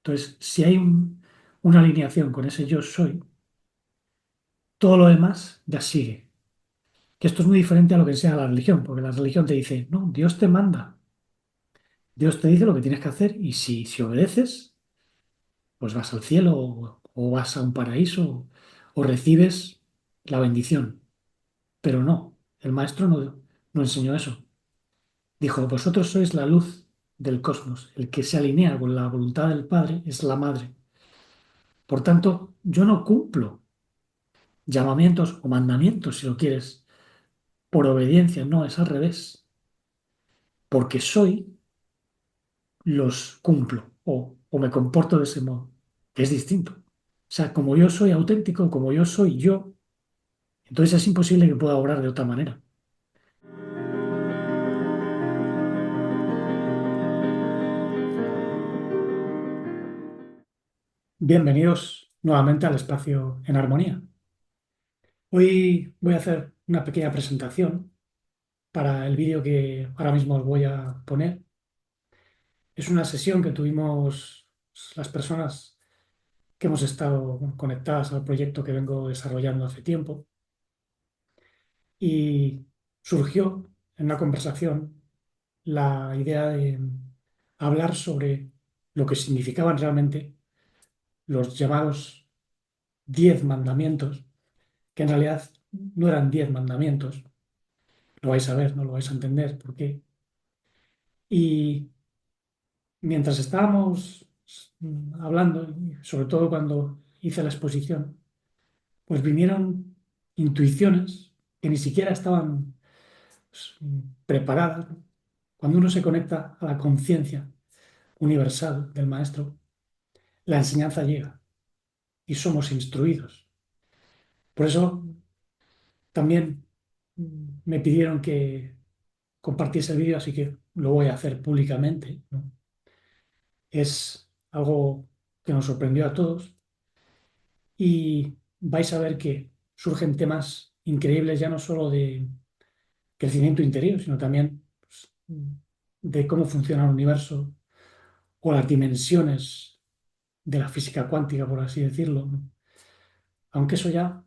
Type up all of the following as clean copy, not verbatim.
Entonces, si hay una alineación con ese yo soy, todo lo demás ya sigue. Que esto es muy diferente a lo que enseña la religión, porque la religión te dice, no, Dios te manda, Dios te dice lo que tienes que hacer y si obedeces, pues vas al cielo o vas a un paraíso o recibes la bendición. Pero no, el maestro no enseñó eso. Dijo, vosotros sois la luz del cosmos, el que se alinea con la voluntad del Padre es la Madre. Por tanto, yo no cumplo llamamientos o mandamientos, si lo quieres, por obediencia, no, es al revés. Porque soy, los cumplo o me comporto de ese modo, que es distinto. O sea, como yo soy auténtico, como yo soy yo, entonces es imposible que pueda obrar de otra manera. Bienvenidos nuevamente al espacio en armonía. Hoy voy a hacer una pequeña presentación para el vídeo que ahora mismo os voy a poner. Es una sesión que tuvimos las personas que hemos estado conectadas al proyecto que vengo desarrollando hace tiempo y surgió en una conversación la idea de hablar sobre lo que significaban realmente los llamados 10 mandamientos, que en realidad no eran 10 mandamientos. Lo vais a ver, no lo vais a entender por qué. Y mientras estábamos hablando, y sobre todo cuando hice la exposición, pues vinieron intuiciones que ni siquiera estaban pues, preparadas, ¿no? Cuando uno se conecta a la conciencia universal del maestro, la enseñanza llega y somos instruidos. Por eso también me pidieron que compartiese el vídeo, así que lo voy a hacer públicamente, ¿no? Es algo que nos sorprendió a todos y vais a ver que surgen temas increíbles ya no solo de crecimiento interior, sino también pues, de cómo funciona el universo o las dimensiones de la física cuántica, por así decirlo, ¿no? Aunque eso ya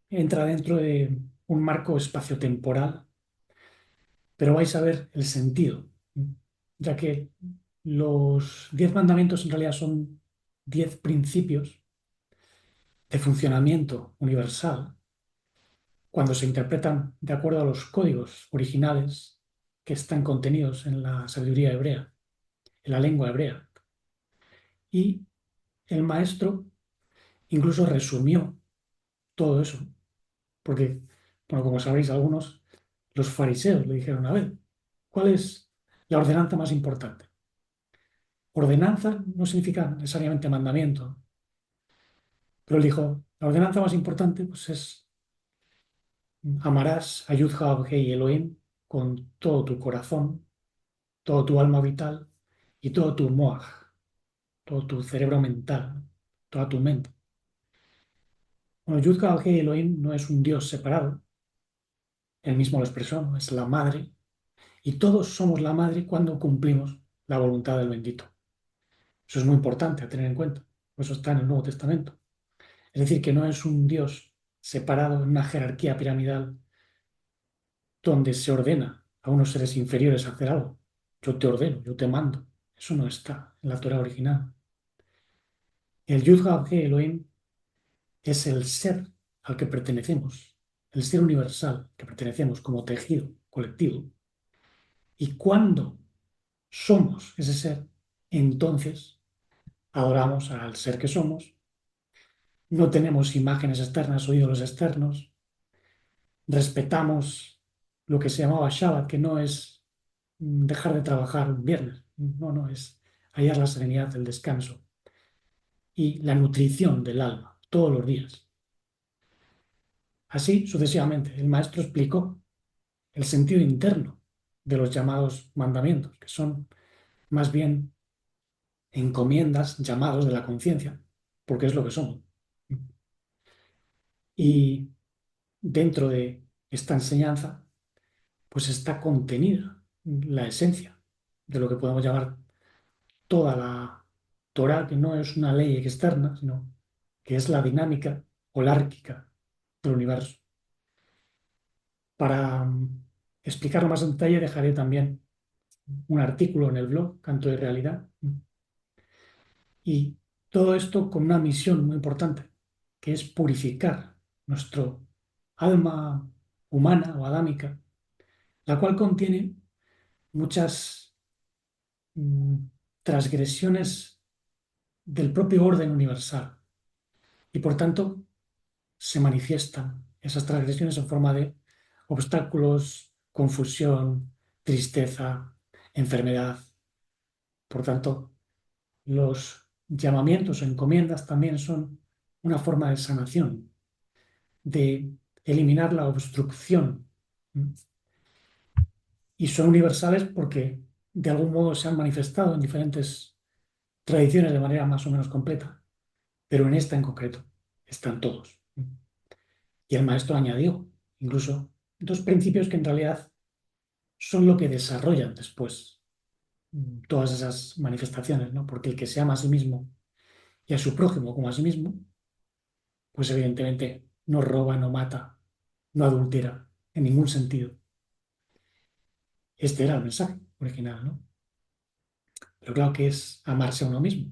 entra dentro de un marco espaciotemporal, pero vais a ver el sentido, ¿no? Ya que los 10 mandamientos en realidad son 10 principios de funcionamiento universal cuando se interpretan de acuerdo a los códigos originales que están contenidos en la sabiduría hebrea, en la lengua hebrea. Y el maestro incluso resumió todo eso, porque, bueno, como sabréis algunos, los fariseos le dijeron, a ver, ¿cuál es la ordenanza más importante? Ordenanza no significa necesariamente mandamiento, pero él dijo, la ordenanza más importante pues, es amarás a Yud-Ha-Vahei Elohim con todo tu corazón, todo tu alma vital y todo tu moaj, todo tu cerebro mental, toda tu mente. Bueno, Yud-Ha-Vahei Elohim no es un Dios separado, él mismo lo expresó, ¿no? Es la madre, y todos somos la madre cuando cumplimos la voluntad del bendito. Eso es muy importante a tener en cuenta, por eso está en el Nuevo Testamento. Es decir, que no es un Dios separado en una jerarquía piramidal donde se ordena a unos seres inferiores a hacer algo. Yo te ordeno, yo te mando. Eso no está en la Torah original. El Yud-Had Elohim es el ser al que pertenecemos, el ser universal que pertenecemos como tejido colectivo. Y cuando somos ese ser, entonces adoramos al ser que somos, no tenemos imágenes externas o ídolos externos, respetamos lo que se llamaba Shabbat, que no es dejar de trabajar un viernes, no, no, es hallar la serenidad, el descanso y la nutrición del alma todos los días. Así sucesivamente, el maestro explicó el sentido interno de los llamados mandamientos, que son más bien encomiendas, llamados de la conciencia, porque es lo que somos. Y dentro de esta enseñanza, pues está contenida la esencia de lo que podemos llamar toda la Torah, que no es una ley externa, sino que es la dinámica holárquica del universo. Para explicarlo más en detalle, dejaré también un artículo en el blog, Canto de Realidad, y todo esto con una misión muy importante, que es purificar nuestro alma humana o adámica, la cual contiene muchas mm, transgresiones del propio orden universal y por tanto se manifiestan esas transgresiones en forma de obstáculos, confusión, tristeza, enfermedad. Por tanto, los llamamientos o encomiendas también son una forma de sanación, de eliminar la obstrucción. Y son universales porque de algún modo se han manifestado en diferentes tradiciones de manera más o menos completa, pero en esta en concreto están todos. Y el maestro añadió incluso dos principios que en realidad son lo que desarrollan después todas esas manifestaciones, ¿no? Porque el que se ama a sí mismo y a su prójimo como a sí mismo, pues evidentemente no roba, no mata, no adultera en ningún sentido. Este era el mensaje original, ¿no? Pero claro que es amarse a uno mismo.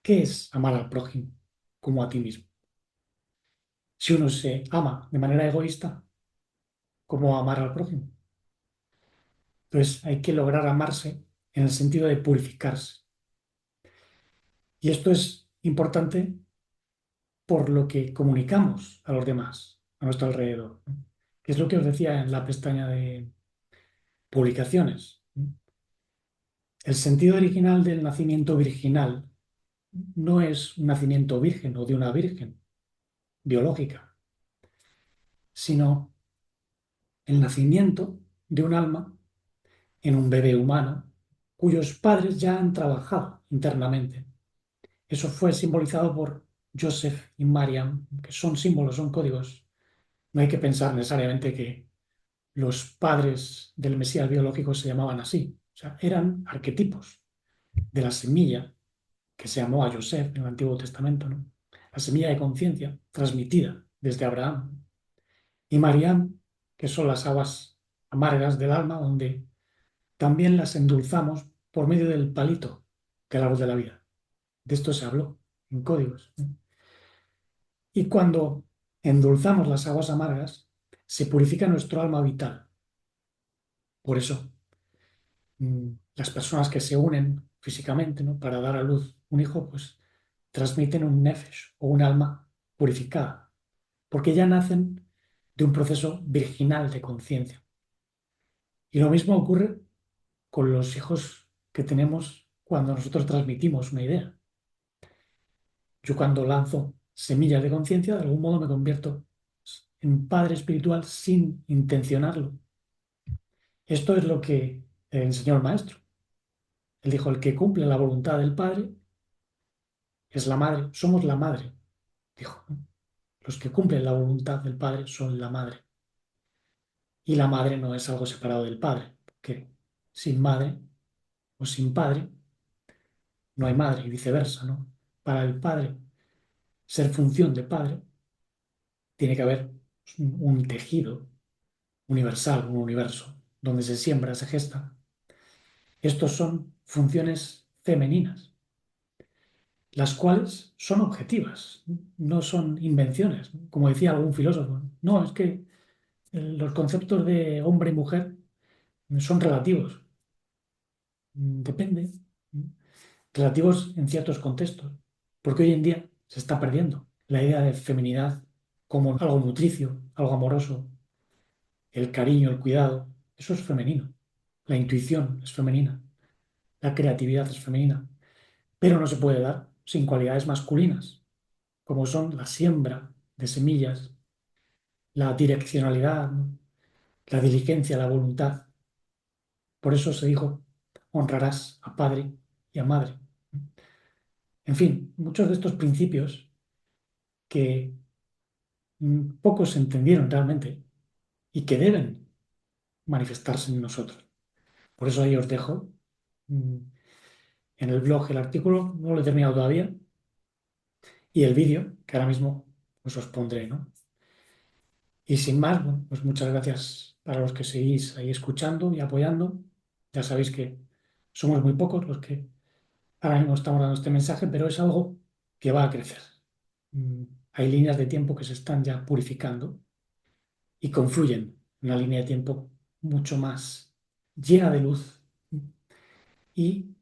¿Qué es amar al prójimo como a ti mismo? Si uno se ama de manera egoísta, ¿cómo amar al prójimo? Entonces hay que lograr amarse en el sentido de purificarse. Y esto es importante por lo que comunicamos a los demás, a nuestro alrededor, ¿no? Que es lo que os decía en la pestaña de publicaciones. El sentido original del nacimiento virginal no es un nacimiento virgen o de una virgen biológica, sino el nacimiento de un alma en un bebé humano cuyos padres ya han trabajado internamente. Eso fue simbolizado por Joseph y Mariam, que son símbolos, son códigos. No hay que pensar necesariamente que los padres del Mesías biológico se llamaban así. O sea, eran arquetipos de la semilla que se llamó a Joseph en el Antiguo Testamento, ¿no? La semilla de conciencia transmitida desde Abraham. Y Mariam, que son las aguas amargas del alma, donde también las endulzamos por medio del palito, que es el árbol de la vida. De esto se habló en códigos. Y cuando endulzamos las aguas amargas, se purifica nuestro alma vital. Por eso, las personas que se unen físicamente, ¿no? Para dar a luz un hijo, pues transmiten un nefesh o un alma purificada, porque ya nacen de un proceso virginal de conciencia. Y lo mismo ocurre con los hijos que tenemos cuando nosotros transmitimos una idea. Yo cuando lanzo semillas de conciencia, de algún modo me convierto en padre espiritual sin intencionarlo. Esto es lo que enseñó el maestro. Él dijo, el que cumple la voluntad del padre es la madre, somos la madre, dijo, ¿no? Los que cumplen la voluntad del padre son la madre. Y la madre no es algo separado del padre, porque sin madre o sin padre no hay madre y viceversa, ¿no? Para el padre ser función de padre, tiene que haber un tejido universal, un universo, donde se siembra, se gesta. Estos son funciones femeninas, las cuales son objetivas, no son invenciones, ¿no? Como decía algún filósofo. No, es que los conceptos de hombre y mujer son relativos. Depende. Relativos en ciertos contextos. Porque hoy en día se está perdiendo la idea de feminidad como algo nutricio, algo amoroso, el cariño, el cuidado. Eso es femenino. La intuición es femenina. La creatividad es femenina. Pero no se puede dar sin cualidades masculinas, como son la siembra de semillas, la direccionalidad, ¿no? La diligencia, la voluntad. Por eso se dijo, honrarás a padre y a madre. En fin, muchos de estos principios que pocos entendieron realmente y que deben manifestarse en nosotros. Por eso ahí os dejo mm, en el blog el artículo, no lo he terminado todavía, y el vídeo, que ahora mismo pues os pondré, ¿no? Y sin más, bueno, pues muchas gracias para los que seguís ahí escuchando y apoyando. Ya sabéis que somos muy pocos los que ahora mismo estamos dando este mensaje, pero es algo que va a crecer. Mm, Hay líneas de tiempo que se están ya purificando y confluyen en una línea de tiempo mucho más llena de luz. Y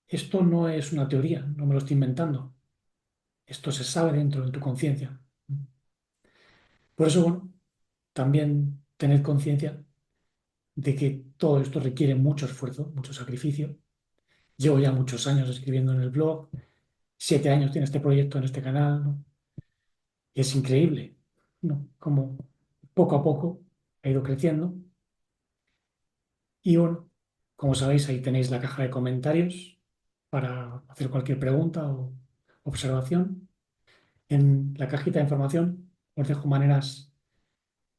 esto no es una teoría, no me lo estoy inventando. Esto se sabe dentro de tu conciencia. Por eso, bueno, también tener conciencia de que todo esto requiere mucho esfuerzo, mucho sacrificio. Llevo ya muchos años escribiendo en el blog, 7 años tiene este proyecto en este canal, ¿no? Y es increíble, ¿no? Como poco a poco ha ido creciendo. Y bueno, como sabéis, ahí tenéis la caja de comentarios para hacer cualquier pregunta o observación. En la cajita de información os dejo maneras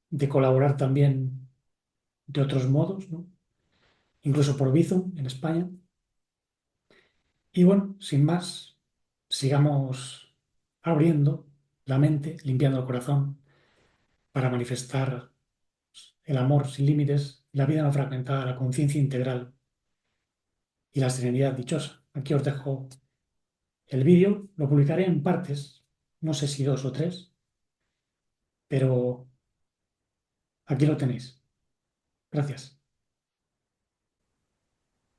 de colaborar también de otros modos, ¿no? Incluso por Bizum en España. Y bueno, sin más, sigamos abriendo la mente, limpiando el corazón para manifestar el amor sin límites, la vida no fragmentada, la conciencia integral y la serenidad dichosa. Aquí os dejo el vídeo, lo publicaré en partes, no sé si 2 o 3, pero aquí lo tenéis. Gracias.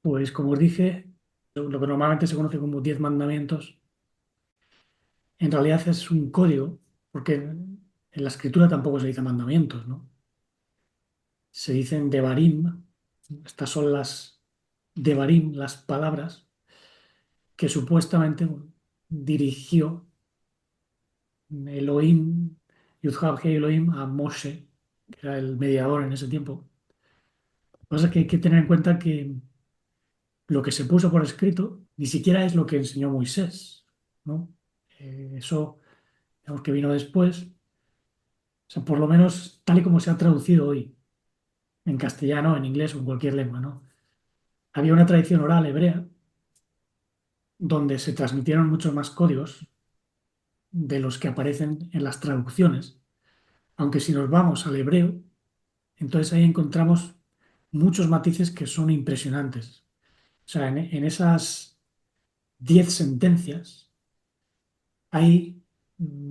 Pues como os dije, lo que normalmente se conoce como 10 mandamientos, en realidad es un código, porque en la escritura tampoco se dice mandamientos, ¿no? Se dicen devarim. Estas son las devarim, las palabras que supuestamente dirigió Elohim, Yud-Hah-Vah Elohim a Moshe, que era el mediador en ese tiempo. Lo que pasa es que hay que tener en cuenta que lo que se puso por escrito ni siquiera es lo que enseñó Moisés, ¿no? Eso, digamos que vino después, o sea, por lo menos tal y como se ha traducido hoy, en castellano, en inglés o en cualquier lengua, ¿no? Había una tradición oral hebrea donde se transmitieron muchos más códigos de los que aparecen en las traducciones, aunque si nos vamos al hebreo, entonces ahí encontramos muchos matices que son impresionantes. O sea, en esas 10 sentencias hay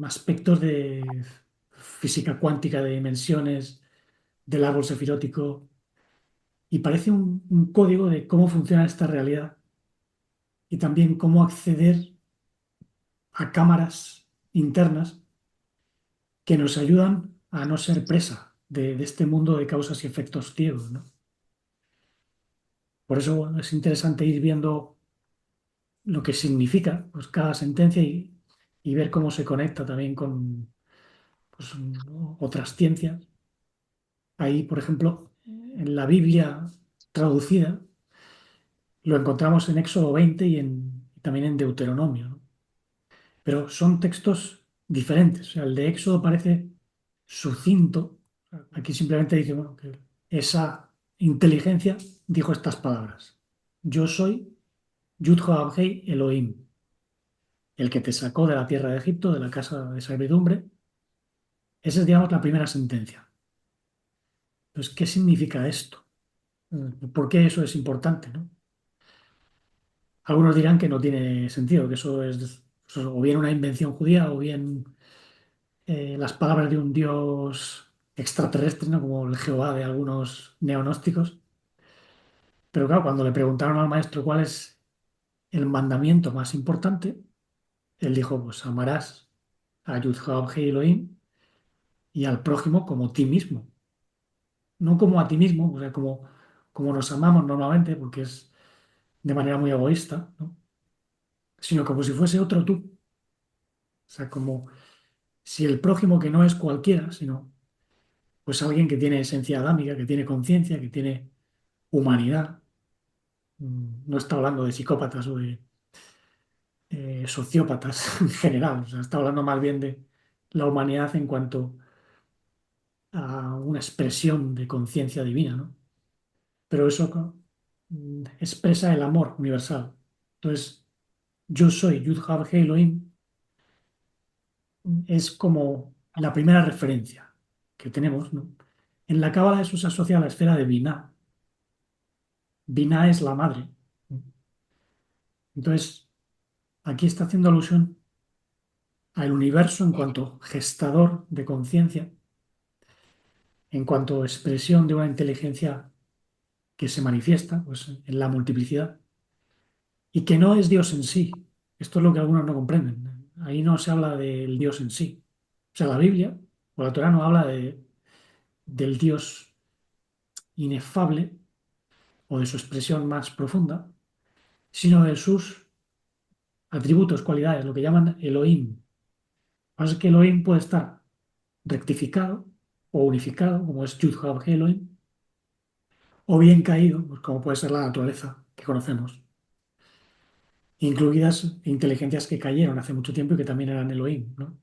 aspectos de física cuántica, de dimensiones, del árbol sefirótico, y parece un código de cómo funciona esta realidad y también cómo acceder a cámaras internas que nos ayudan a no ser presa de este mundo de causas y efectos ciegos, ¿no? Por eso, bueno, es interesante ir viendo lo que significa pues, cada sentencia y ver cómo se conecta también con pues, otras ciencias. Ahí, por ejemplo, en la Biblia traducida, lo encontramos en Éxodo 20 y también en Deuteronomio, ¿no? Pero son textos diferentes. O sea, el de Éxodo parece sucinto. Aquí simplemente dice, bueno, que esa inteligencia dijo estas palabras. Yo soy Yud-Hah-Vah Elohim, el que te sacó de la tierra de Egipto, de la casa de servidumbre. Esa es, digamos, la primera sentencia. Entonces, ¿qué significa esto? ¿Por qué eso es importante, no? Algunos dirán que no tiene sentido, que eso o bien una invención judía o bien las palabras de un dios extraterrestre, ¿no? Como el Jehová de algunos neonósticos. Pero claro, cuando le preguntaron al maestro cuál es el mandamiento más importante, él dijo, pues amarás a Yud-Hah Elohim y al prójimo como ti mismo. No como a ti mismo, o sea, como nos amamos normalmente, porque es de manera muy egoísta, ¿no? Sino como si fuese otro tú. O sea, como si el prójimo que no es cualquiera, sino pues alguien que tiene esencia adámica, que tiene conciencia, que tiene humanidad. No está hablando de psicópatas o de sociópatas en general, o sea, está hablando más bien de la humanidad en cuanto a una expresión de conciencia divina, ¿no? Pero eso expresa el amor universal. Entonces, yo soy Yud-Hah Elohim, es como la primera referencia que tenemos, ¿no? En la Cábala eso se asocia a la esfera de Binah. Binah es la madre. Entonces, aquí está haciendo alusión al universo en cuanto gestador de conciencia, en cuanto expresión de una inteligencia que se manifiesta pues, en la multiplicidad y que no es Dios en sí. Esto es lo que algunos no comprenden. Ahí no se habla del Dios en sí. O sea, la Biblia o la Torá no habla del Dios inefable o de su expresión más profunda, sino de sus atributos, cualidades, lo que llaman Elohim. Lo que pasa es que Elohim puede estar rectificado o unificado, como es Yud-Hah Elohim, o bien caído, pues como puede ser la naturaleza que conocemos, incluidas inteligencias que cayeron hace mucho tiempo y que también eran Elohim, ¿no?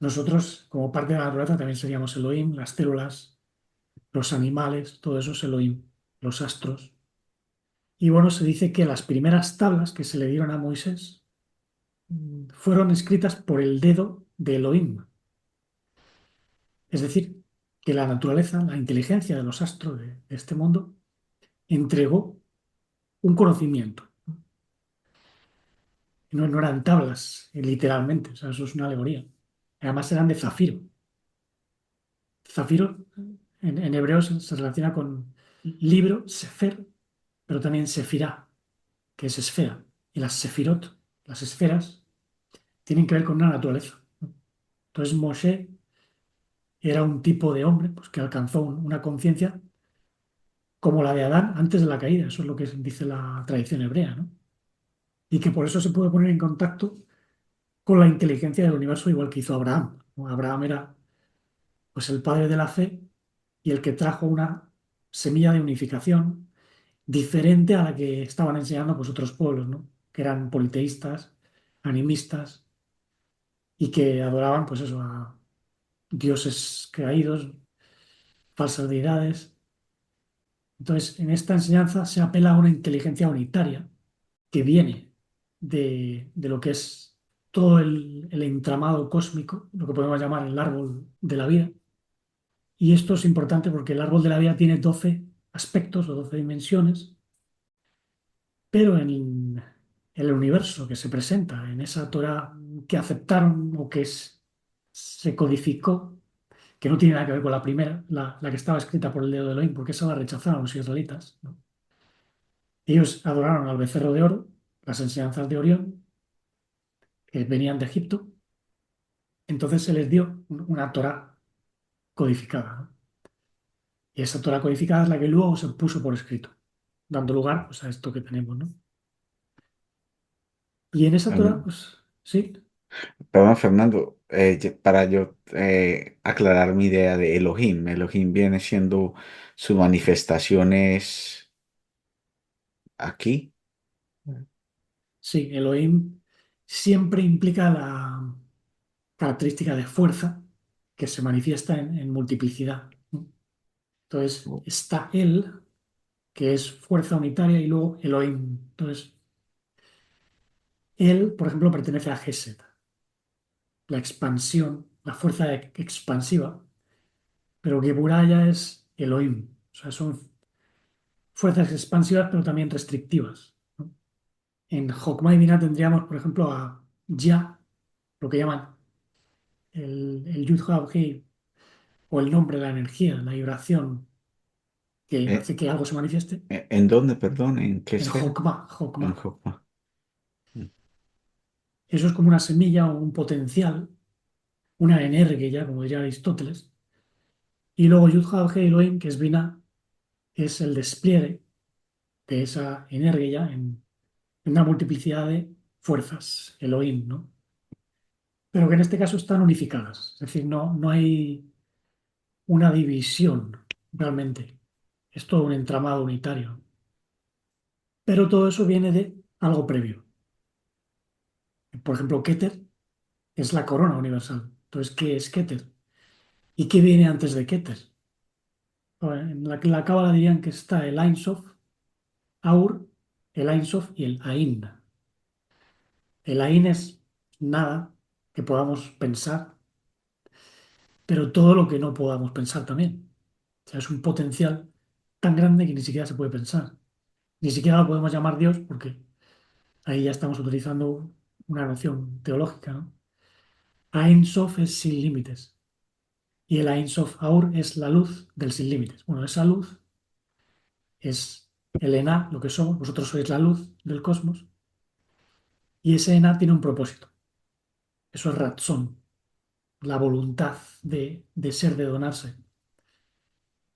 Nosotros, como parte de la naturaleza, también seríamos Elohim, las células, los animales, todo eso es Elohim, los astros. Y bueno, se dice que las primeras tablas que se le dieron a Moisés fueron escritas por el dedo de Elohim. Es decir, que la naturaleza, la inteligencia de los astros de este mundo, entregó un conocimiento. No, no eran tablas, literalmente, o sea, eso es una alegoría. Además eran de zafiro. Zafiro en hebreo se relaciona con libro, sefer, pero también sefirá, que es esfera. Y las sefirot, las esferas, tienen que ver con una naturaleza. Entonces Moshe era un tipo de hombre pues, que alcanzó una conciencia como la de Adán antes de la caída. Eso es lo que dice la tradición hebrea, ¿no? Y que por eso se puede poner en contacto con la inteligencia del universo igual que hizo Abraham, ¿no? Abraham era pues el padre de la fe y el que trajo una semilla de unificación diferente a la que estaban enseñando pues otros pueblos, ¿no? Que eran politeístas, animistas y que adoraban pues eso a dioses caídos, falsas deidades. Entonces, en esta enseñanza se apela a una inteligencia unitaria que viene de lo que es todo el entramado cósmico, lo que podemos llamar el árbol de la vida. Y esto es importante porque el árbol de la vida tiene 12 aspectos o 12 dimensiones, pero en el universo que se presenta en esa Torah que aceptaron o que se codificó, que no tiene nada que ver con la primera, la que estaba escrita por el dedo de Elohim, porque esa la rechazaron los israelitas, ¿no? Ellos adoraron al becerro de oro, las enseñanzas de Orión, que venían de Egipto, entonces se les dio una Torah codificada, ¿no? Y esa Torah codificada es la que luego se puso por escrito, dando lugar pues, a esto que tenemos, ¿no? Y en esa Torah, Em, pues sí, Perdón, Fernando, para yo aclarar mi idea de Elohim. Elohim viene siendo sus manifestaciones aquí. sí, Elohim siempre implica la característica de fuerza que se manifiesta en multiplicidad, ¿no? Entonces está Él, que es fuerza unitaria, y luego Elohim. Entonces, Él, por ejemplo, pertenece a Gesed, la expansión, la fuerza expansiva, pero Geburah ya es Elohim. O sea, son fuerzas expansivas, pero también restrictivas, ¿no? En Jokmah y Binah tendríamos, por ejemplo, a Ya, lo que llaman el Yud-Hah-Vahey, o el nombre, la energía, la vibración que Eh, hace que algo se manifieste, ¿En dónde, perdón? ¿En qué en esfera? Jokmah, En Jokmah. Jopá. Eso es como una semilla o un potencial, una energía, como diría Aristóteles. Y luego Yud-Hah-Vahey Elohim, que es Binah, es el despliegue de esa energía en una multiplicidad de fuerzas, Elohim, ¿no? Pero que en este caso están unificadas, es decir, no hay una división realmente, es todo un entramado unitario. Pero todo eso viene de algo previo. Por ejemplo, Keter es la corona universal. Entonces, ¿qué es Keter? ¿Y qué viene antes de Keter? Bueno, en la Cábala dirían que está el Ein Sof, Aur, el Ein Sof y el Ain. El Ain es nada que podamos pensar, pero todo lo que no podamos pensar también. O sea, es un potencial tan grande que ni siquiera se puede pensar. Ni siquiera lo podemos llamar Dios porque ahí ya estamos utilizando una noción teológica, ¿no? Ein Sof es sin límites y el Ein Sof Aur es la luz del sin límites. Bueno, esa luz es el Ená, lo que somos, vosotros sois la luz del cosmos y ese Ená tiene un propósito. Eso es Ratzón, la voluntad de ser, de donarse.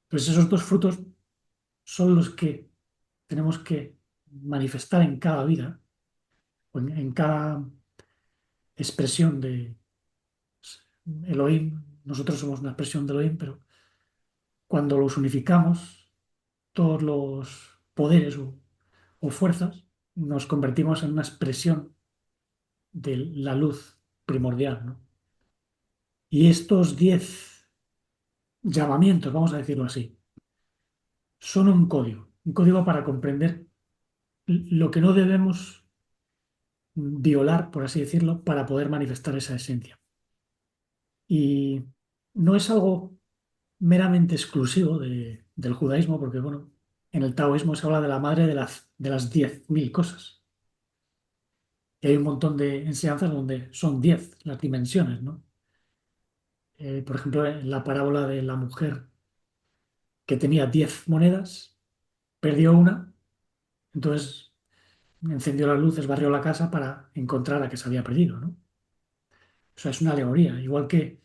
Pues esos dos frutos son los que tenemos que manifestar en cada vida, o en cada expresión de Elohim. Nosotros somos una expresión de Elohim, pero cuando los unificamos, todos los poderes o fuerzas, nos convertimos en una expresión de la luz primordial, ¿no? Y estos 10 llamamientos, vamos a decirlo así, son un código para comprender lo que no debemos violar, por así decirlo, para poder manifestar esa esencia. Y no es algo meramente exclusivo del judaísmo, porque bueno, en el taoísmo se habla de la madre de las 10.000 cosas. Y hay un montón de enseñanzas donde son 10 las dimensiones, ¿no? Por ejemplo, en la parábola de la mujer que tenía 10 monedas, perdió una, entonces encendió las luces, barrió la casa para encontrar a que se había perdido, ¿no? O sea, es una alegoría, igual que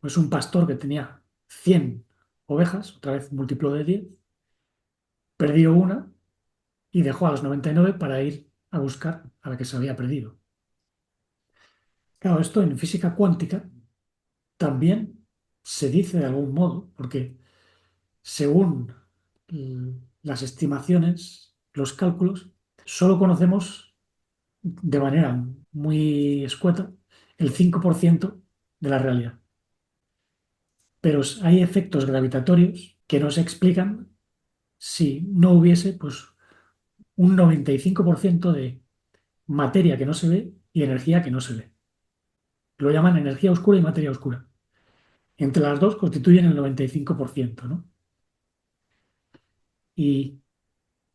pues, un pastor que tenía 100 ovejas, otra vez múltiplo de 10, perdió una y dejó a las 99 para ir a buscar a la que se había perdido. Claro, esto en física cuántica también se dice de algún modo, porque según las estimaciones, los cálculos, solo conocemos de manera muy escueta el 5% de la realidad. Pero hay efectos gravitatorios que no se explican si no hubiese pues, un 95% de materia que no se ve y energía que no se ve. Lo llaman energía oscura y materia oscura. Entre las dos constituyen el 95%, ¿no? Y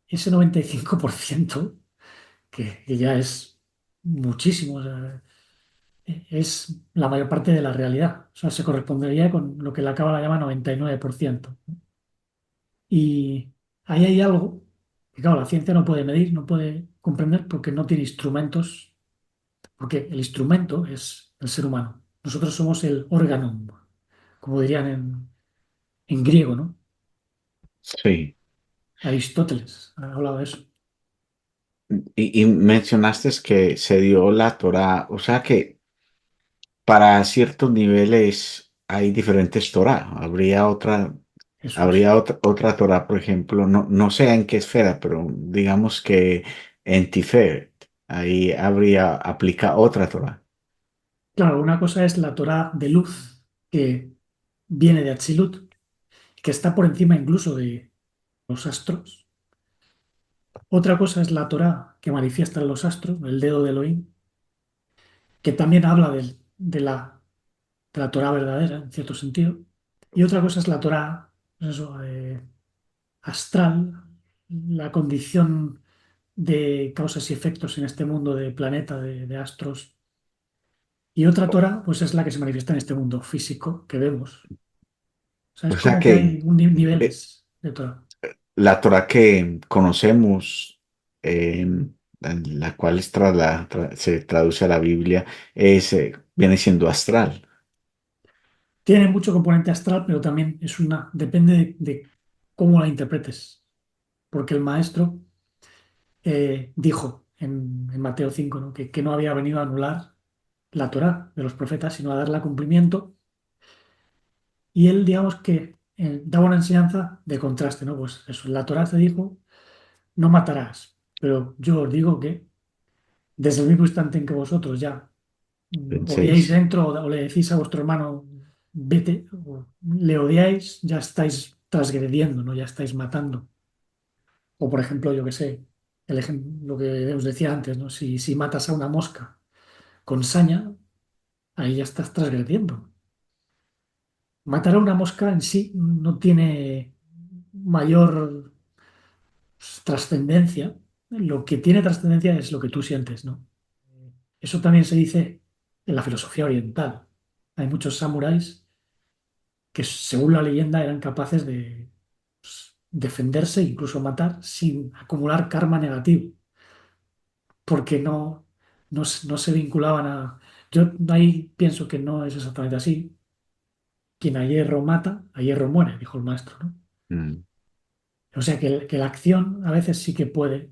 ese 95%, que ya es muchísimo, o sea, es la mayor parte de la realidad. O sea, se correspondería con lo que la Cábala llama 99%. Y ahí hay algo que, claro, la ciencia no puede medir, no puede comprender porque no tiene instrumentos, porque el instrumento es el ser humano. Nosotros somos el organum, como dirían en griego, ¿no? Sí. Aristóteles ha hablado de eso. Y mencionaste que se dio la Torá, o sea que para ciertos niveles hay diferentes Torá. Eso es. Habría otra Torá, por ejemplo, no sé en qué esfera, pero digamos que en Tiferet, ahí aplica otra Torá. Claro, una cosa es la Torá de luz, que viene de Atzilut, que está por encima incluso de los astros. Otra cosa es la Torá que manifiesta en los astros, el dedo de Elohim, que también habla de la Torá verdadera, en cierto sentido. Y otra cosa es la Torá, pues eso, astral, la condición de causas y efectos en este mundo de planeta, de astros. Y otra Torá, pues es la que se manifiesta en este mundo físico que vemos. O sea, O es sea como que hay que eh, niveles de Torah. la Torá que conocemos, en la cual se traduce a la Biblia, viene siendo astral. Tiene mucho componente astral, pero también depende de cómo la interpretes. Porque el maestro dijo en Mateo 5, ¿no? Que no había venido a anular la Torá de los profetas, sino a darle cumplimiento. Y él, digamos que daba una enseñanza de contraste, ¿no? Pues eso, en la Torá te dijo, no matarás. Pero yo os digo que desde el mismo instante en que vosotros ya odiáis Penséis. dentro o le decís a vuestro hermano, vete, o le odiáis, ya estáis transgrediendo, ¿no? Ya estáis matando. O por ejemplo, yo qué sé, lo que os decía antes, ¿no? Si matas a una mosca con saña, ahí ya estás transgrediendo. Matar a una mosca en sí no tiene mayor trascendencia. Lo que tiene trascendencia es lo que tú sientes, ¿no? Eso también se dice en la filosofía oriental. Hay muchos samuráis que, según la leyenda, eran capaces de defenderse e incluso matar sin acumular karma negativo, porque no se vinculaban a... Yo ahí pienso que no es exactamente así. Quien a hierro mata, a hierro muere, dijo el maestro, ¿no? Mm, O sea que la acción a veces sí que puede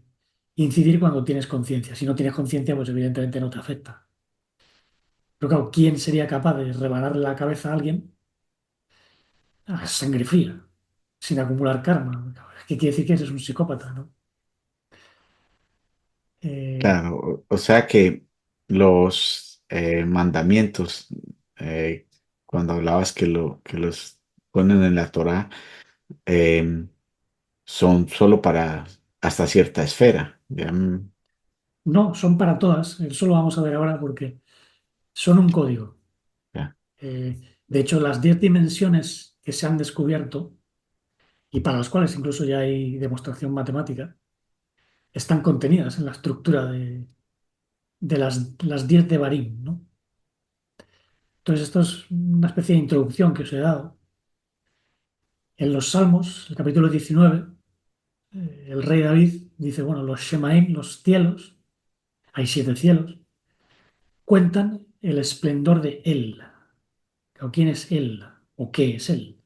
incidir cuando tienes conciencia. Si no tienes conciencia, pues evidentemente no te afecta. Pero claro, ¿quién sería capaz de rebanarle la cabeza a alguien a sangre fría, sin acumular karma? ¿Qué quiere decir que eres un psicópata, ¿no? Eh, claro, o sea que los mandamientos, cuando hablabas que los ponen en la Torá, em, son solo para hasta cierta esfera. Ya, no, son para todas. Eso lo vamos a ver ahora porque son un código. ya, De hecho, las 10 dimensiones que se han descubierto y para las cuales incluso ya hay demostración matemática, están contenidas en la estructura de las 10 de Barín, ¿no? Entonces, esto es una especie de introducción que os he dado. En los Salmos, el capítulo 19, el rey David dice, bueno, los Shemaim, los cielos, hay 7 cielos, cuentan el esplendor de Él. ¿O quién es Él? ¿O qué es Él?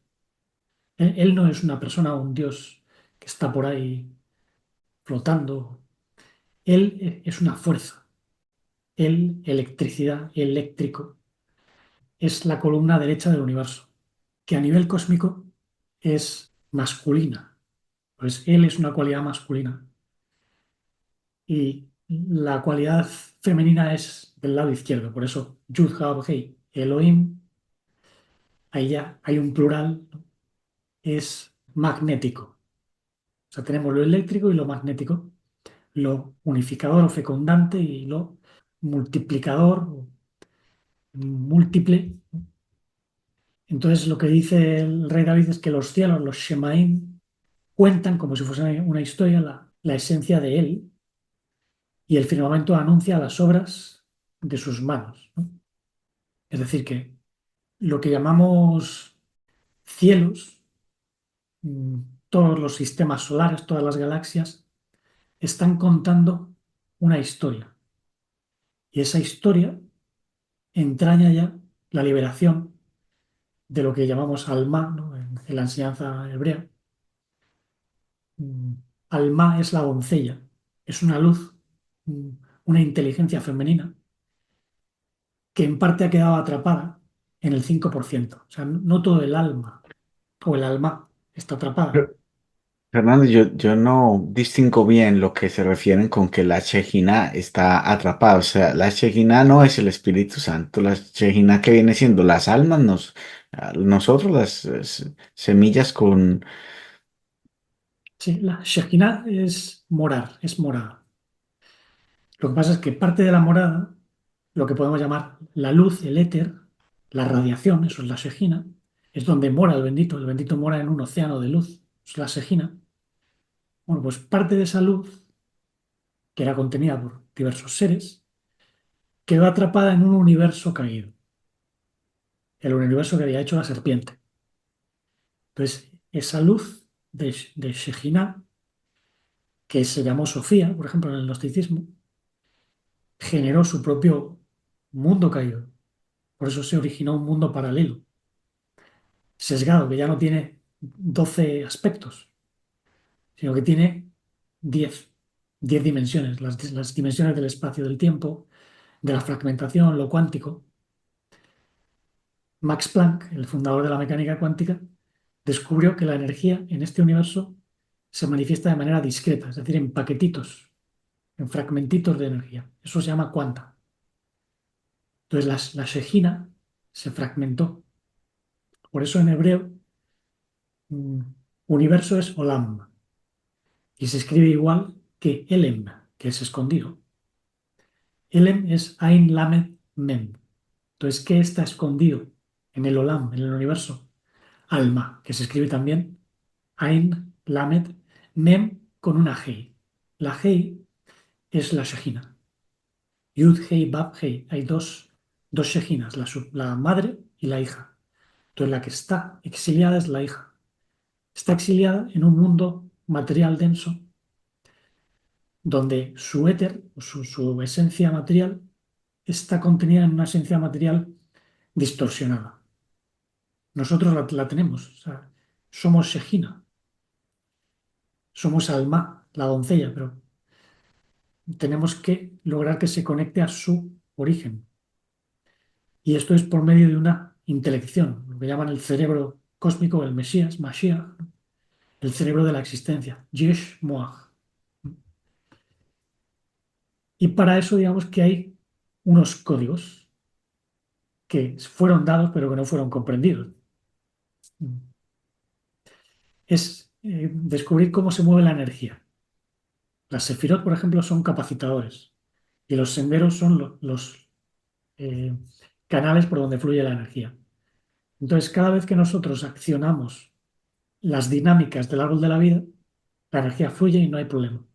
Él no es una persona o un Dios que está por ahí flotando. Él es una fuerza. Él, electricidad, eléctrico, es la columna derecha del universo, que a nivel cósmico es masculina. Pues él es una cualidad masculina y la cualidad femenina es del lado izquierdo. Por eso, Yud, Hah, Hei, Elohim, ahí ya hay un plural, ¿no? Es magnético. O sea, tenemos lo eléctrico y lo magnético, lo unificador o fecundante y lo multiplicador o múltiple. Entonces, lo que dice el rey David es que los cielos, los Shemaim, cuentan como si fuese una historia la esencia de él y el firmamento anuncia las obras de sus manos, ¿no? Es decir, que lo que llamamos cielos, mm, todos los sistemas solares, todas las galaxias, están contando una historia. Y esa historia entraña ya la liberación de lo que llamamos alma, ¿no? En la enseñanza hebrea. Mm, Alma es la doncella, es una luz, mm, una inteligencia femenina que en parte ha quedado atrapada en el 5%. O sea, no todo el alma o el alma está atrapada. Fernando, yo no distingo bien lo que se refieren con que la Shejina está atrapada. O sea, la Shejina no es el Espíritu Santo. La Shejina que viene siendo las almas, nosotros las semillas con... Sí, la Shekinah es morar, es morada. Lo que pasa es que parte de la morada, lo que podemos llamar la luz, el éter, la radiación, eso es la Shejina, es donde mora el bendito. El bendito mora en un océano de luz, es la Shejina. Bueno, pues parte de esa luz, que era contenida por diversos seres, quedó atrapada en un universo caído, el universo que había hecho la serpiente. Entonces, esa luz de Shejinah, que se llamó Sofía, por ejemplo, en el gnosticismo, generó su propio mundo caído. Por eso se originó un mundo paralelo, sesgado, que ya no tiene 12 aspectos, sino que tiene 10, 10 dimensiones, las dimensiones del espacio, del tiempo, de la fragmentación, lo cuántico. Max Planck, el fundador de la mecánica cuántica, descubrió que la energía en este universo se manifiesta de manera discreta, es decir, en paquetitos, en fragmentitos de energía. Eso se llama cuanta. Entonces la Shejina se fragmentó. Por eso en hebreo, mm, universo es Olam y se escribe igual que Elem, que es escondido. Elem es Ain Lamed Mem. Entonces, ¿qué está escondido en el Olam, en el universo? Alma, que se escribe también Ain, Lamed, Mem con una Hei. La Hei es la Shejina. Yud, Hei, Bab, Hei. Hay dos Shejinas, la madre y la hija. Entonces, la que está exiliada es la hija. Está exiliada en un mundo material denso donde su éter, su esencia material, está contenida en una esencia material distorsionada. Nosotros la tenemos, o sea, somos Shejina, somos Alma, la doncella, pero tenemos que lograr que se conecte a su origen. Y esto es por medio de una intelección, lo que llaman el cerebro cósmico, el Mesías, Mashiach, el cerebro de la existencia, Yesh Moach. Y para eso, digamos que hay unos códigos que fueron dados pero que no fueron comprendidos. Es descubrir cómo se mueve la energía. Las sefirot, por ejemplo, son capacitadores y los senderos son los eh, canales por donde fluye la energía. Entonces, cada vez que nosotros accionamos las dinámicas del árbol de la vida, la energía fluye y no hay problema.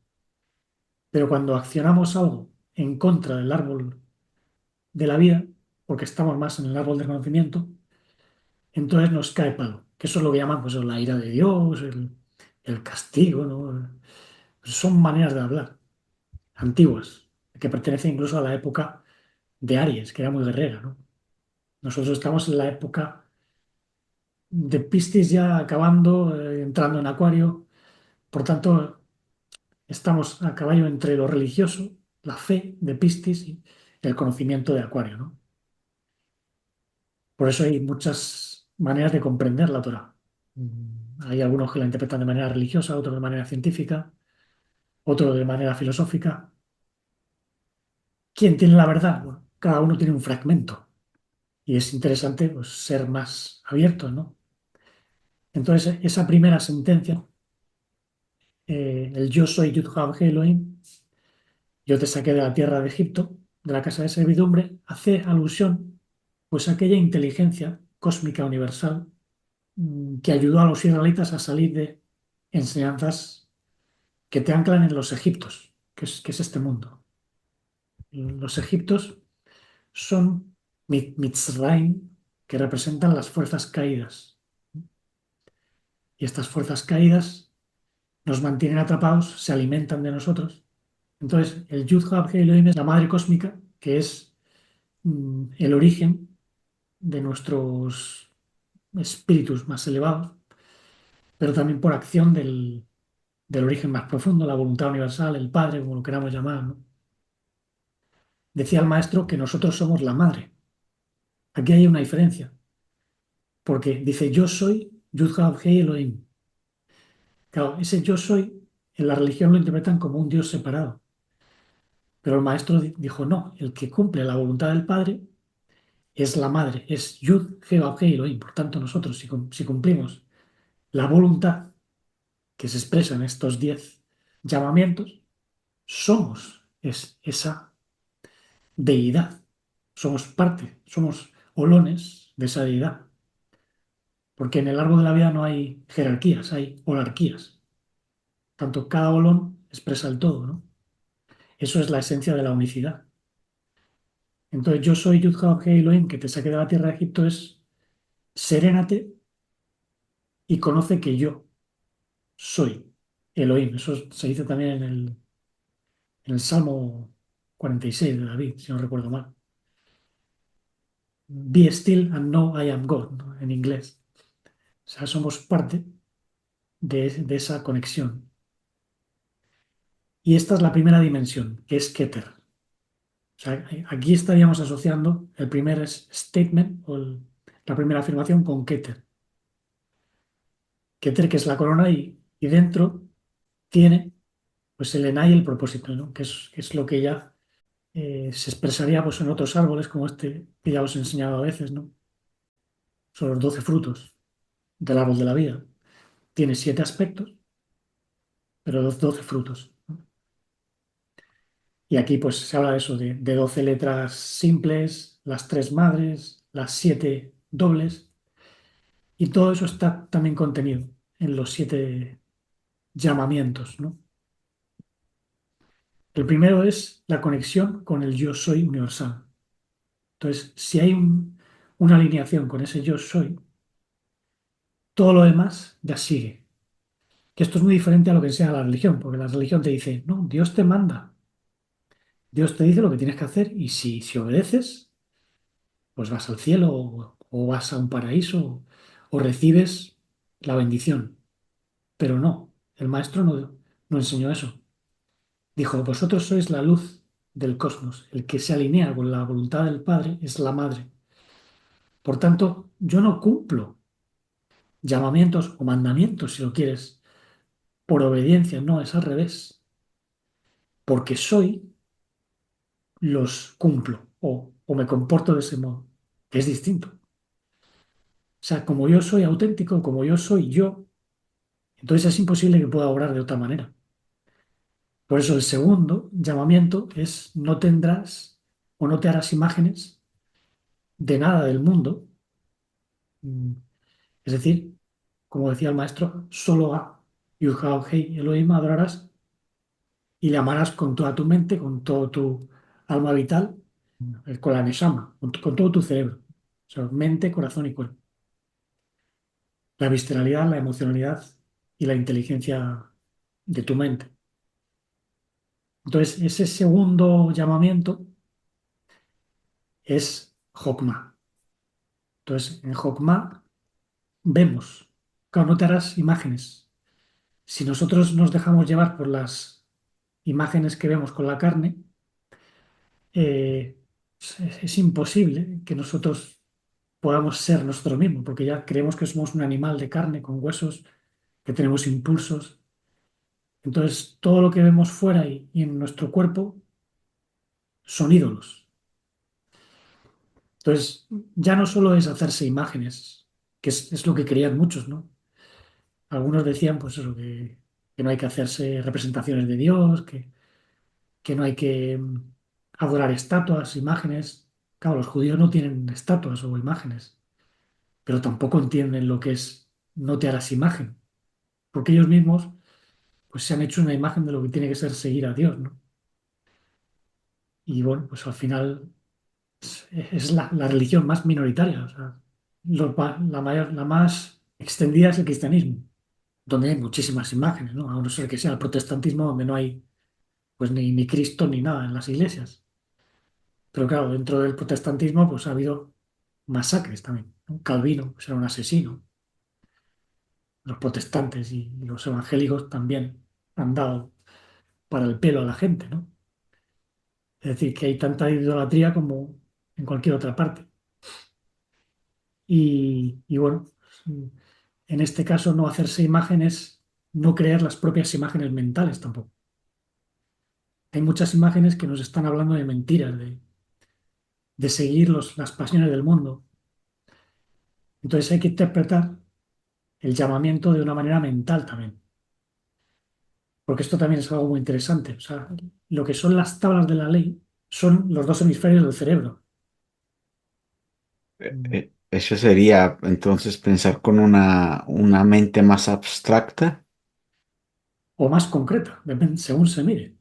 Pero cuando accionamos algo en contra del árbol de la vida, porque estamos más en el árbol del conocimiento, entonces nos cae palo. Que eso es lo que llaman pues, la ira de Dios, el castigo, ¿no? Son maneras de hablar antiguas, que pertenecen incluso a la época de Aries, que era muy guerrera, ¿no? Nosotros estamos en la época de Piscis ya acabando, entrando en Acuario, por tanto, estamos a caballo entre lo religioso, la fe de Piscis y el conocimiento de Acuario, ¿no? Por eso hay muchas maneras de comprender la Torá. Hay algunos que la interpretan de manera religiosa, otros de manera científica, otros de manera filosófica. ¿Quién tiene la verdad? Bueno, cada uno tiene un fragmento y es interesante pues, ser más abiertos, ¿no? Entonces, esa primera sentencia, el yo soy Yud-Hah Elohim, yo te saqué de la tierra de Egipto, de la casa de servidumbre, hace alusión pues a aquella inteligencia cósmica universal que ayudó a los israelitas a salir de enseñanzas que te anclan en los egiptos, que es este mundo. Los egiptos son Mitzrayim, que representan las fuerzas caídas. Y estas fuerzas caídas nos mantienen atrapados, se alimentan de nosotros. Entonces, el Yud-Hah Elohim es la madre cósmica, que es el origen de nuestros espíritus más elevados, pero también por acción del origen más profundo, la voluntad universal, el Padre, como lo queramos llamar, ¿no? Decía el maestro que nosotros somos la madre. Aquí hay una diferencia, porque dice yo soy Yud-Hah Elohim. Claro, ese yo soy en la religión lo interpretan como un Dios separado, pero el maestro dijo no, el que cumple la voluntad del Padre es la madre, es Yud-Hah Elohim. Por tanto, nosotros si cumplimos la voluntad que se expresa en estos 10 llamamientos, somos esa deidad, somos parte, somos holones de esa deidad, porque en el árbol de la vida no hay jerarquías, hay holarquías. Tanto cada olón expresa el todo, ¿no? Eso es la esencia de la unicidad. Entonces yo soy Yud-Hah Elohim, que te saqué de la tierra de Egipto, es serénate y conoce que yo soy Elohim. Eso se dice también en el Salmo 46 de David, si no recuerdo mal. Be still and know I am God, ¿no? En inglés. O sea, somos parte de esa conexión. Y esta es la primera dimensión, que es Keter. O sea, aquí estaríamos asociando el primer statement o la primera afirmación con Keter. Keter, que es la corona, y dentro tiene pues el enay y el propósito, ¿no? Que es lo que ya se expresaría pues, en otros árboles, como este que ya os he enseñado a veces, ¿no? Son los 12 frutos del árbol de la vida. Tiene 7 aspectos, pero 12 frutos, ¿no? Y aquí pues se habla de eso, de 12 letras simples, las tres madres, las siete dobles, y todo eso está también contenido en los siete llamamientos, ¿no? El primero es la conexión con el yo soy universal. Entonces, si hay una alineación con ese yo soy, todo lo demás ya sigue. Que esto es muy diferente a lo que enseña la religión, porque la religión te dice, no, Dios te manda, Dios te dice lo que tienes que hacer y si obedeces, pues vas al cielo o vas a un paraíso o recibes la bendición. Pero no, el maestro no enseñó eso. Dijo, vosotros sois la luz del cosmos, el que se alinea con la voluntad del Padre es la Madre. Por tanto, yo no cumplo llamamientos o mandamientos, si lo quieres, por obediencia, no, es al revés. Porque soy, los cumplo o me comporto de ese modo, que es distinto. O sea, como yo soy auténtico, como yo soy yo, entonces es imposible que pueda obrar de otra manera. Por eso el segundo llamamiento es no tendrás o no te harás imágenes de nada del mundo. Mm, Es decir, como decía el maestro, solo a Yuhao Hei Elohim adorarás y le amarás con toda tu mente, con todo tu alma vital, con la Neshama, con todo tu cerebro. O sea, mente, corazón y cuerpo. La visceralidad, la emocionalidad y la inteligencia de tu mente. Entonces, ese segundo llamamiento es Jokma. Entonces, en Jokma vemos, claro, no te harás imágenes. Si nosotros nos dejamos llevar por las imágenes que vemos con la carne, es imposible que nosotros podamos ser nosotros mismos, porque ya creemos que somos un animal de carne con huesos, que tenemos impulsos. Entonces, todo lo que vemos fuera y en nuestro cuerpo son ídolos. Entonces, ya no solo es hacerse imágenes, que es lo que creían muchos, ¿no? Algunos decían, pues eso, que no hay que hacerse representaciones de Dios, que no hay que adorar estatuas, imágenes. Claro, los judíos no tienen estatuas o imágenes, pero tampoco entienden lo que es no te harás imagen, porque ellos mismos pues se han hecho una imagen de lo que tiene que ser seguir a Dios, ¿no? Y bueno, pues al final es la religión más minoritaria, o sea, la más extendida es el cristianismo, donde hay muchísimas imágenes, ¿no? A no ser que sea el protestantismo, donde no hay pues ni Cristo ni nada en las iglesias. Pero claro, dentro del protestantismo pues ha habido masacres también, ¿no? Calvino pues, era un asesino. Los protestantes y los evangélicos también han dado para el pelo a la gente, ¿no? Es decir, que hay tanta idolatría como en cualquier otra parte. Y bueno, en este caso no hacerse imágenes, no crear las propias imágenes mentales tampoco. Hay muchas imágenes que nos están hablando de mentiras, de seguir las pasiones del mundo. Entonces hay que interpretar el llamamiento de una manera mental también, porque esto también es algo muy interesante. O sea, lo que son las tablas de la ley son los dos hemisferios del cerebro. Eso sería entonces pensar con una mente más abstracta. O más concreta, depende, según se mire.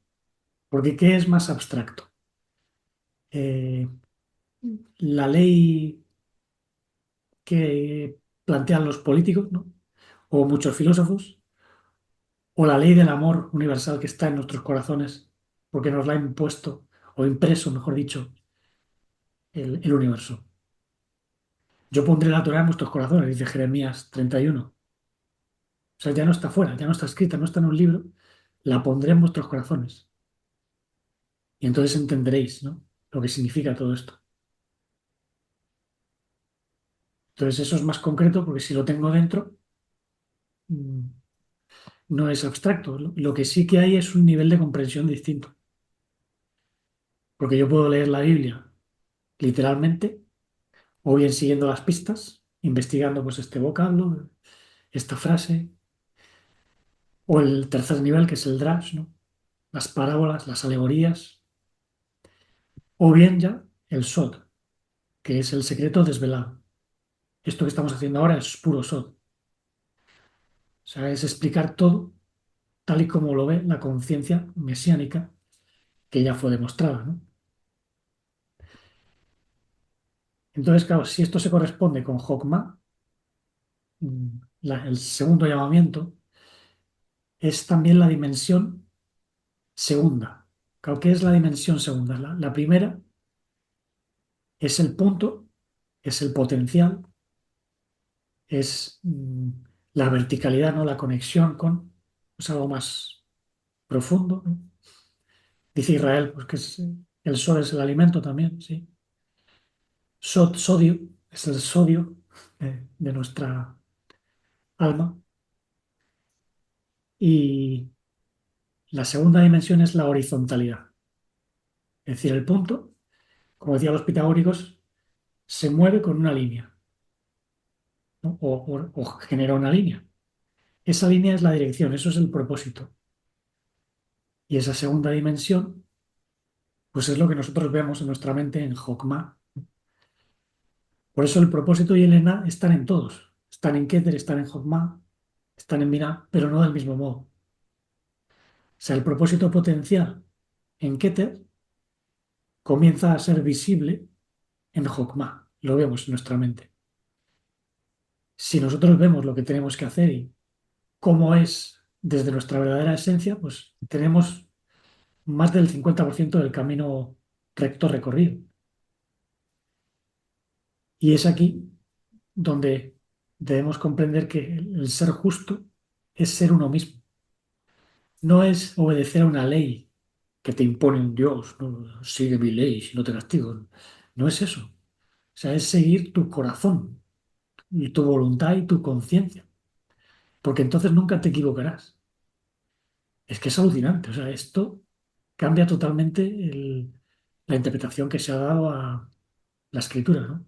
Porque ¿qué es más abstracto? Eh, la ley que plantean los políticos, ¿no? O muchos filósofos, o la ley del amor universal que está en nuestros corazones, porque nos la ha impuesto, o impreso, mejor dicho, el universo. Yo pondré la Torá en vuestros corazones, dice Jeremías 31. O sea, ya no está fuera, ya no está escrita, no está en un libro, la pondré en vuestros corazones. Y entonces entenderéis, ¿no? Lo que significa todo esto. Entonces eso es más concreto porque si lo tengo dentro, mm, no es abstracto. Lo que sí que hay es un nivel de comprensión distinto. Porque yo puedo leer la Biblia literalmente, o bien siguiendo las pistas, investigando pues este vocablo, esta frase, o el tercer nivel que es el drash, ¿no? Las parábolas, las alegorías, o bien ya el sod. que es el secreto desvelado. Esto que estamos haciendo ahora es puro Sod. O sea, es explicar todo tal y como lo ve la conciencia mesiánica que ya fue demostrada, ¿no? Entonces, claro, si esto se corresponde con Jokma, el segundo llamamiento es también la dimensión segunda. Claro, ¿qué es la dimensión segunda? La primera es el punto, es el potencial, es la verticalidad, ¿no? La conexión con, es algo más profundo, ¿no? Dice Israel, pues que el sol es el alimento también, sí. Sodio, es el sodio de nuestra alma. Y la segunda dimensión es la horizontalidad. Es decir, el punto, como decían los pitagóricos, se mueve con una línea, ¿no? O genera una línea. Esa línea es la dirección, eso es el propósito. Y esa segunda dimensión, pues es lo que nosotros vemos en nuestra mente en Jokma. Por eso el propósito y el Ena están en todos. Están en Keter, están en Jokma, están en Binah, pero no del mismo modo. O sea, el propósito potencial en Keter comienza a ser visible en Jokma. Lo vemos en nuestra mente. Si nosotros vemos lo que tenemos que hacer y cómo es desde nuestra verdadera esencia, pues tenemos más del 50% del camino recto recorrido. Y es aquí donde debemos comprender que el ser justo es ser uno mismo. No es obedecer a una ley que te impone un Dios, ¿no? Sigue mi ley, si no te castigo. No es eso. O sea, es seguir tu corazón y tu voluntad y tu conciencia, porque entonces nunca te equivocarás. Es que es alucinante. O sea, esto cambia totalmente la interpretación que se ha dado a la escritura, ¿no?